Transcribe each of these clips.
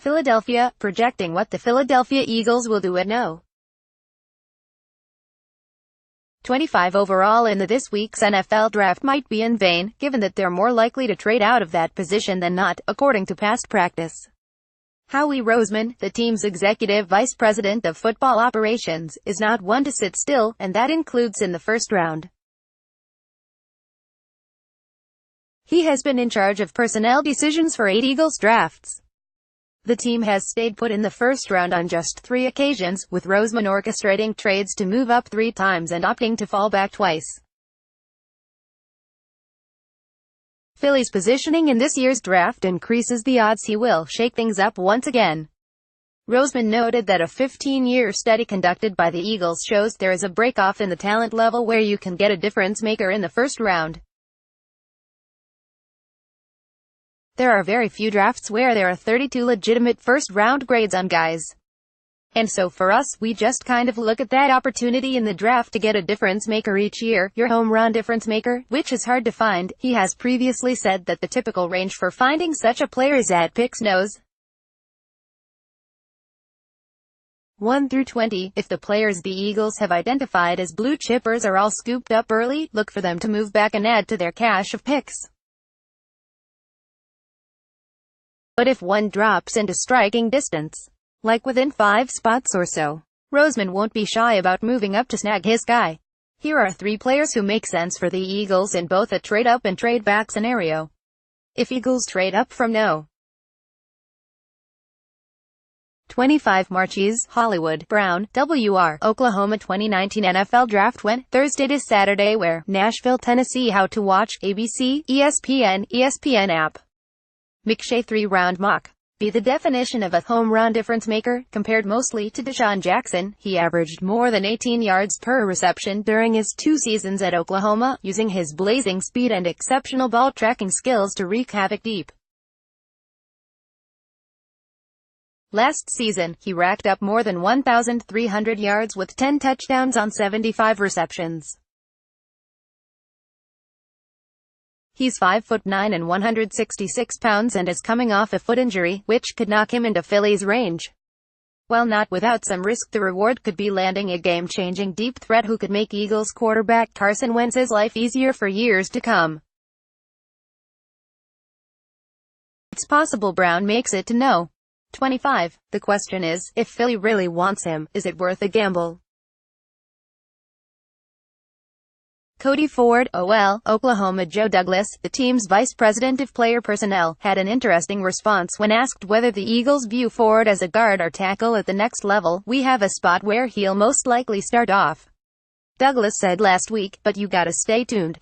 Philadelphia, projecting what the Philadelphia Eagles will do at No. 25 overall in this week's NFL Draft might be in vain, given that they're more likely to trade out of that position than not, according to past practice. Howie Roseman, the team's executive vice president of football operations, is not one to sit still, and that includes in the first round. He has been in charge of personnel decisions for 8 Eagles drafts. The team has stayed put in the first round on just 3 occasions, with Roseman orchestrating trades to move up 3 times and opting to fall back twice. Philly's positioning in this year's draft increases the odds he will shake things up once again. Roseman noted that a 15-year study conducted by the Eagles shows there is a break-off in the talent level where you can get a difference-maker in the first round. There are very few drafts where there are 32 legitimate first-round grades on guys. And so for us, we just kind of look at that opportunity in the draft to get a difference-maker each year, your home run difference-maker, which is hard to find. He has previously said that the typical range for finding such a player is at picks nos. 1 through 20. If the players the Eagles have identified as blue chippers are all scooped up early, look for them to move back and add to their cache of picks. But if one drops into striking distance, like within 5 spots or so, Roseman won't be shy about moving up to snag his guy. Here are 3 players who make sense for the Eagles in both a trade-up and trade-back scenario. If Eagles trade up from No. 25, Marquise Hollywood Brown, WR, Oklahoma. 2019 NFL Draft went Thursday to Saturday. Where? Nashville, Tennessee. How to watch? ABC, ESPN app. McShay 3-round mock. Be the definition of a home run difference maker. Compared mostly to Deshaun Jackson, he averaged more than 18 yards per reception during his 2 seasons at Oklahoma, using his blazing speed and exceptional ball tracking skills to wreak havoc deep. Last season, he racked up more than 1,300 yards with 10 touchdowns on 75 receptions. He's 5'9" and 166 pounds and is coming off a foot injury, which could knock him into Philly's range. While not without some risk, the reward could be landing a game-changing deep threat who could make Eagles quarterback Carson Wentz's life easier for years to come. It's possible Brown makes it to No. 25. The question is, if Philly really wants him, is it worth a gamble? Cody Ford, OL, Oklahoma. Joe Douglas, the team's vice president of player personnel, had an interesting response when asked whether the Eagles view Ford as a guard or tackle at the next level. We have a spot where he'll most likely start off, Douglas said last week, but you gotta stay tuned,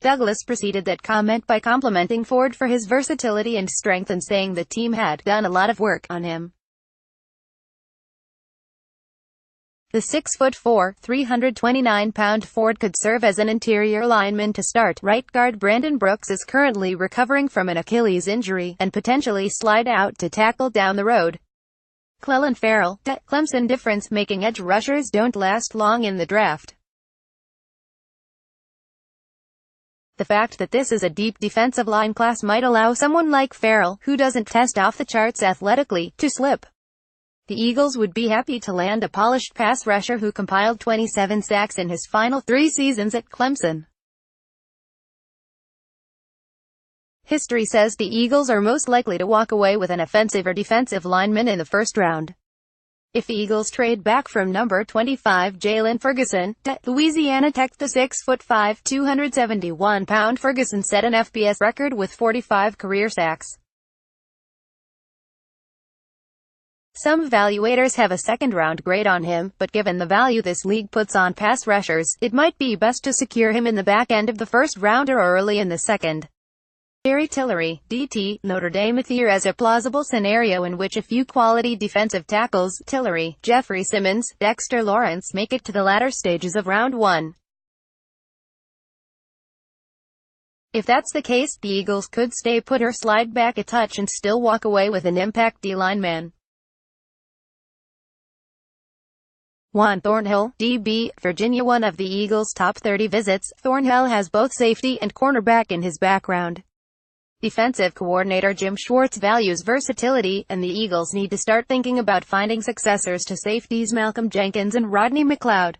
Douglas preceded that comment by complimenting Ford for his versatility and strength and saying the team had done a lot of work on him. The 6'4", 329-pound Ford could serve as an interior lineman to start. Right guard Brandon Brooks is currently recovering from an Achilles injury, and potentially slide out to tackle down the road. Clelin Ferrell, Clemson. Difference-making edge rushers don't last long in the draft. The fact that this is a deep defensive line class might allow someone like Ferrell, who doesn't test off the charts athletically, to slip. The Eagles would be happy to land a polished pass rusher who compiled 27 sacks in his final 3 seasons at Clemson. History says the Eagles are most likely to walk away with an offensive or defensive lineman in the first round. If the Eagles trade back from number 25, Jalen Ferguson, Louisiana Tech. The 6'5", 271-pound Ferguson set an FBS record with 45 career sacks. Some evaluators have a second-round grade on him, but given the value this league puts on pass rushers, it might be best to secure him in the back end of the first round or early in the second. Jerry Tillery, DT, Notre Dame. Here as a plausible scenario in which a few quality defensive tackles, Tillery, Jeffrey Simmons, Dexter Lawrence, make it to the latter stages of round 1. If that's the case, the Eagles could stay put or slide back a touch and still walk away with an impact D-lineman. Juan Thornhill, DB, Virginia. One of the Eagles' top 30 visits, Thornhill has both safety and cornerback in his background. Defensive coordinator Jim Schwartz values versatility, and the Eagles need to start thinking about finding successors to safeties Malcolm Jenkins and Rodney McLeod.